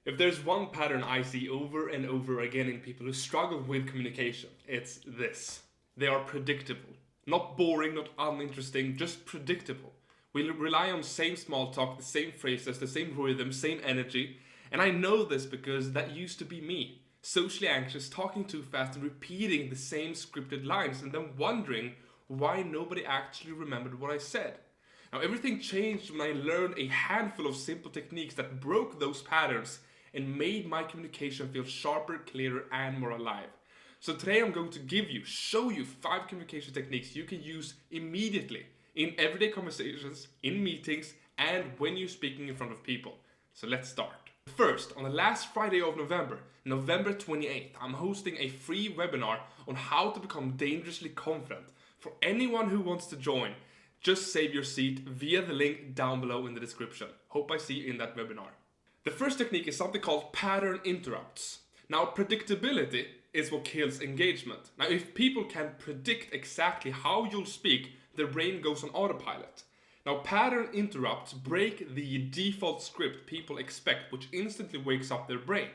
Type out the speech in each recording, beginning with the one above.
If there's one pattern I see over and over again in people who struggle with communication, it's this. They are predictable. Not boring, not uninteresting, just predictable. We rely on same small talk, the same phrases, the same rhythm, same energy. And I know this because that used to be me. Socially anxious, talking too fast, and repeating the same scripted lines, and then wondering why nobody actually remembered what I said. Now, everything changed when I learned a handful of simple techniques that broke those patterns and made my communication feel sharper, clearer, and more alive. So today I'm going to show you 5 communication techniques you can use immediately in everyday conversations, in meetings, and when you're speaking in front of people. So let's start. First, on the last Friday of November, November 28th, I'm hosting a free webinar on how to become dangerously confident. For anyone who wants to join, just save your seat via the link down below in the description. Hope I see you in that webinar. The first technique is something called pattern interrupts. Now, predictability is what kills engagement. Now, if people can predict exactly how you'll speak, their brain goes on autopilot. Now, pattern interrupts break the default script people expect, which instantly wakes up their brain.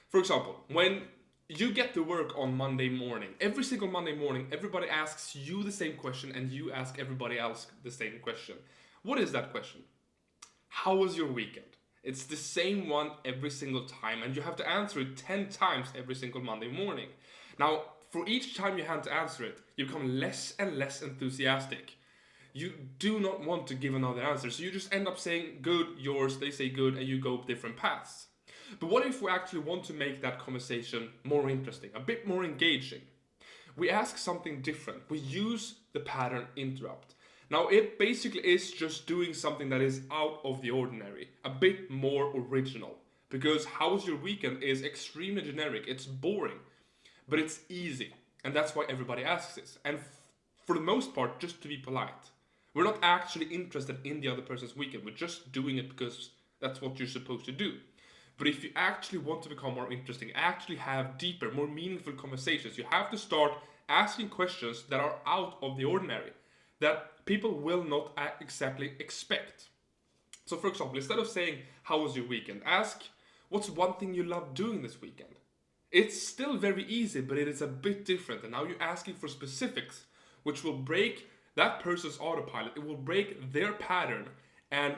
For example, when you get to work on Monday morning, every single Monday morning, everybody asks you the same question and you ask everybody else the same question. What is that question? How was your weekend? It's the same one every single time, and you have to answer it 10 times every single Monday morning. Now, for each time you have to answer it, you become less and less enthusiastic. You do not want to give another answer, so you just end up saying good, yours, they say good, and you go different paths. But what if we actually want to make that conversation more interesting, a bit more engaging? We ask something different. We use the pattern interrupt. Now, it basically is just doing something that is out of the ordinary, a bit more original. Because how's your weekend is extremely generic, it's boring, but it's easy. And that's why everybody asks this. And for the most part, just to be polite. We're not actually interested in the other person's weekend, we're just doing it because that's what you're supposed to do. But if you actually want to become more interesting, actually have deeper, more meaningful conversations, you have to start asking questions that are out of the ordinary, that people will not exactly expect. So, for example, instead of saying, how was your weekend? Ask, what's one thing you love doing this weekend? It's still very easy, but it is a bit different. And now you're asking for specifics, which will break that person's autopilot. It will break their pattern, and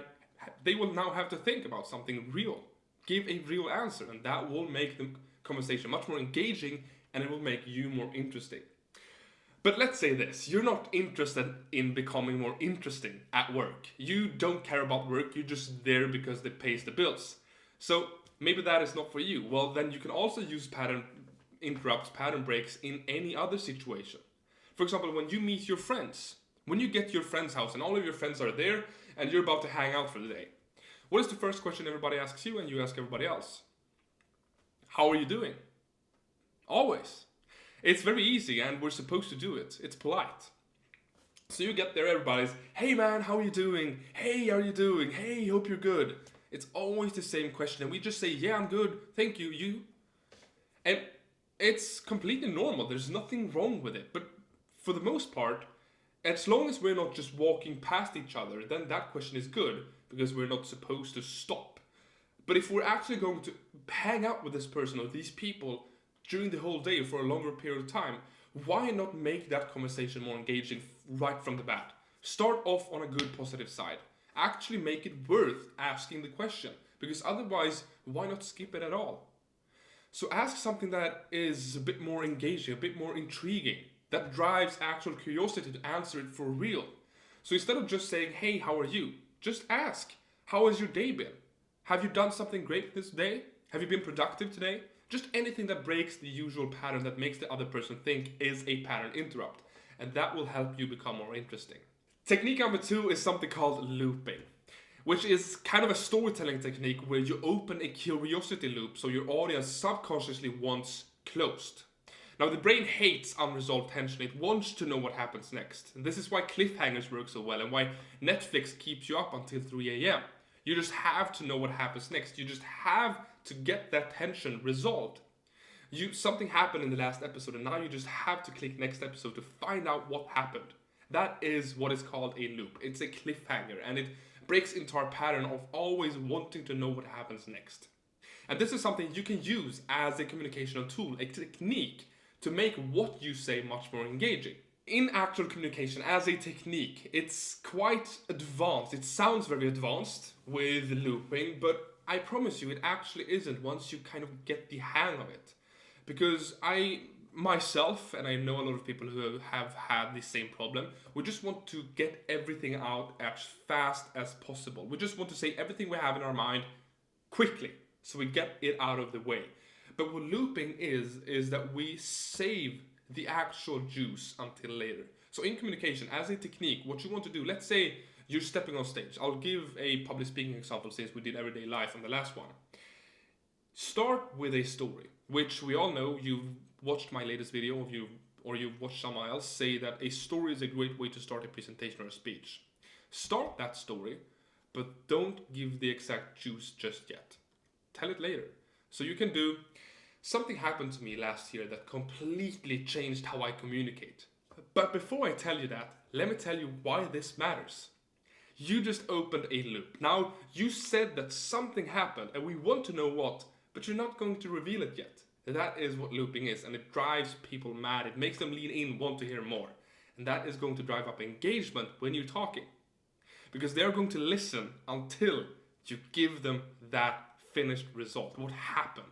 they will now have to think about something real. Give a real answer, and that will make the conversation much more engaging, and it will make you more interesting. But let's say this, you're not interested in becoming more interesting at work. You don't care about work, you're just there because it pays the bills. So maybe that is not for you. Well, then you can also use pattern interrupts, pattern breaks in any other situation. For example, when you meet your friends, when you get to your friend's house and all of your friends are there and you're about to hang out for the day, what is the first question everybody asks you and you ask everybody else? How are you doing? Always. It's very easy and we're supposed to do it. It's polite. So you get there, everybody's, hey man, how are you doing? Hey, how are you doing? Hey, hope you're good. It's always the same question and we just say, yeah, I'm good, thank you, you. And it's completely normal, there's nothing wrong with it. But for the most part, as long as we're not just walking past each other, then that question is good because we're not supposed to stop. But if we're actually going to hang out with this person or these people during the whole day for a longer period of time, why not make that conversation more engaging right from the bat? Start off on a good positive side. Actually make it worth asking the question, because otherwise, why not skip it at all? So ask something that is a bit more engaging, a bit more intriguing, that drives actual curiosity to answer it for real. So instead of just saying, hey, how are you? Just ask, how has your day been? Have you done something great this day? Have you been productive today? Just anything that breaks the usual pattern that makes the other person think is a pattern interrupt. And that will help you become more interesting. Technique number 2 is something called looping, which is kind of a storytelling technique where you open a curiosity loop so your audience subconsciously wants closed. Now, the brain hates unresolved tension. It wants to know what happens next. And this is why cliffhangers work so well and why Netflix keeps you up until 3 a.m. You just have to know what happens next. You just have to get that tension resolved. Something happened in the last episode and now you just have to click next episode to find out what happened. That is what is called a loop. It's a cliffhanger and it breaks into our pattern of always wanting to know what happens next. And this is something you can use as a communicational tool, a technique to make what you say much more engaging. In actual communication, as a technique, it's quite advanced. It sounds very advanced with looping, but I promise you it actually isn't once you kind of get the hang of it. Because I myself, and I know a lot of people who have had the same problem, we just want to get everything out as fast as possible. We just want to say everything we have in our mind quickly, so we get it out of the way. But what looping is that we save the actual juice until later. So in communication, as a technique, what you want to do, let's say you're stepping on stage. I'll give a public speaking example since we did everyday life on the last one. Start with a story, which we all know. You've watched my latest video, or you've watched someone else say that a story is a great way to start a presentation or a speech. Start that story, but don't give the exact juice just yet. Tell it later. So you can do, something happened to me last year that completely changed how I communicate. But before I tell you that, let me tell you why this matters. You just opened a loop. Now, you said that something happened and we want to know what, but you're not going to reveal it yet. That is what looping is, and it drives people mad. It makes them lean in, want to hear more. And that is going to drive up engagement when you're talking. Because they're going to listen until you give them that finished result, what happened.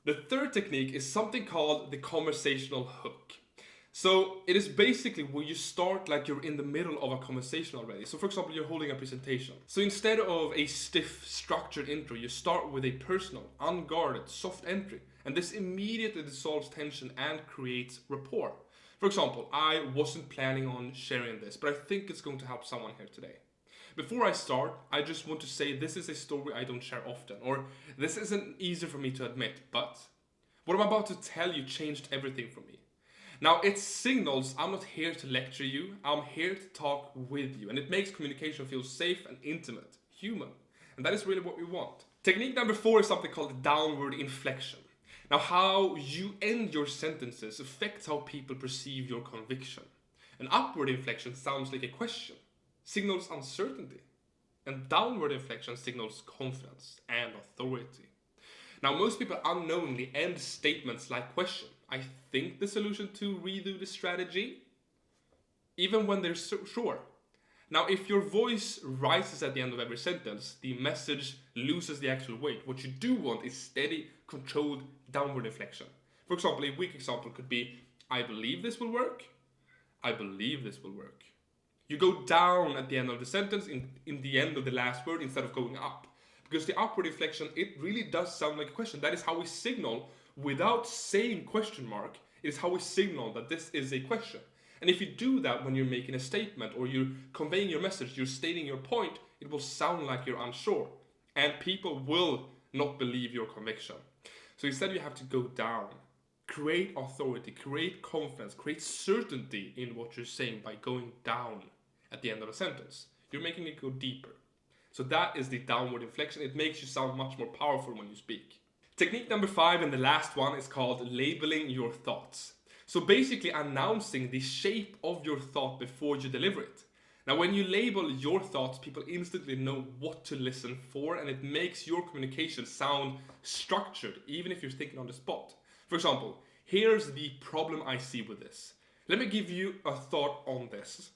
The third technique is something called the conversational hook. So it is basically where you start like you're in the middle of a conversation already. So for example, you're holding a presentation. So instead of a stiff, structured intro, you start with a personal, unguarded, soft entry. And this immediately dissolves tension and creates rapport. For example, I wasn't planning on sharing this, but I think it's going to help someone here today. Before I start, I just want to say this is a story I don't share often, or this isn't easy for me to admit, but what I'm about to tell you changed everything for me. Now, it signals I'm not here to lecture you, I'm here to talk with you, and it makes communication feel safe and intimate, human, and that is really what we want. Technique number 4 is something called downward inflection. Now, how you end your sentences affects how people perceive your conviction. An upward inflection sounds like a question, signals uncertainty, and downward inflection signals confidence and authority. Now, most people unknowingly end statements like question. I think the solution to redo the strategy, even when they're so sure. Now, if your voice rises at the end of every sentence, the message loses the actual weight. What you do want is steady, controlled downward inflection. For example, a weak example could be, I believe this will work. I believe this will work. You go down at the end of the sentence in the end of the last word instead of going up. Because the upward inflection, it really does sound like a question. That is how we signal, without saying question mark, it is how we signal that this is a question. And if you do that when you're making a statement or you're conveying your message, you're stating your point, it will sound like you're unsure. And people will not believe your conviction. So instead you have to go down. Create authority, create confidence, create certainty in what you're saying by going down at the end of a sentence. You're making it go deeper. So that is the downward inflection. It makes you sound much more powerful when you speak. Technique number 5 and the last one is called labeling your thoughts. So basically announcing the shape of your thought before you deliver it. Now, when you label your thoughts, people instantly know what to listen for, and it makes your communication sound structured, even if you're thinking on the spot. For example, here's the problem I see with this. Let me give you a thought on this.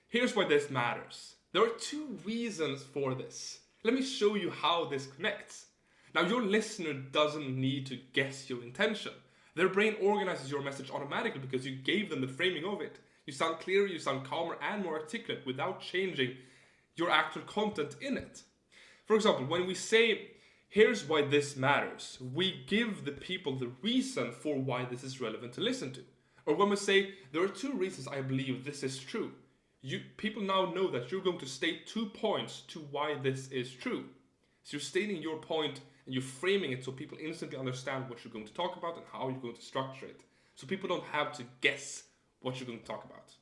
Here's why this matters. There are 2 reasons for this. Let me show you how this connects. Now, your listener doesn't need to guess your intention. Their brain organizes your message automatically because you gave them the framing of it. You sound clearer, you sound calmer and more articulate without changing your actual content in it. For example, when we say, here's why this matters, we give the people the reason for why this is relevant to listen to. Or when we say, there are 2 reasons I believe this is true. People now know that you're going to state 2 points to why this is true. So you're stating your point and you're framing it so people instantly understand what you're going to talk about and how you're going to structure it. So people don't have to guess what you're going to talk about.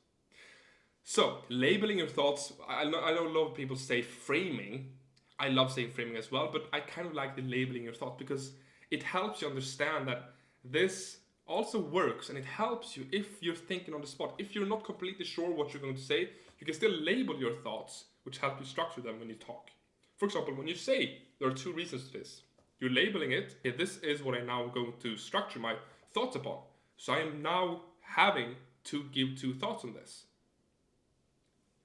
So, labeling your thoughts, I know a lot of people say framing. I love saying framing as well, but I kind of like the labeling your thoughts because it helps you understand that this also works, and it helps you if you're thinking on the spot. If you're not completely sure what you're going to say, you can still label your thoughts, which help you structure them when you talk. For example, when you say, there are 2 reasons to this. You're labeling it. Okay, this is what I'm now going to structure my thoughts upon. So I am now having to give 2 thoughts on this.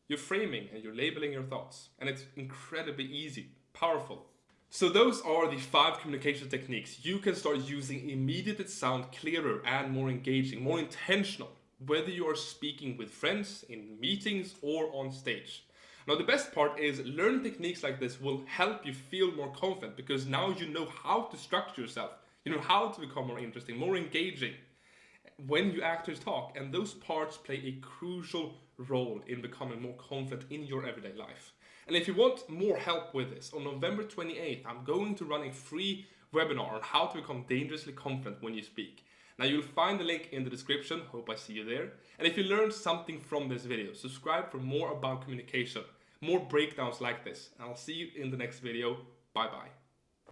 You're framing and you're labeling your thoughts. And it's incredibly easy, powerful. So those are the 5 communication techniques you can start using immediately to sound clearer and more engaging, more intentional, whether you are speaking with friends, in meetings, or on stage. Now the best part is learning techniques like this will help you feel more confident because now you know how to structure yourself. You know how to become more interesting, more engaging when you actually talk, and those parts play a crucial role in becoming more confident in your everyday life. And if you want more help with this, on November 28th, I'm going to run a free webinar on how to become dangerously confident when you speak. Now you'll find the link in the description, hope I see you there. And if you learned something from this video, subscribe for more about communication, more breakdowns like this. And I'll see you in the next video. Bye bye.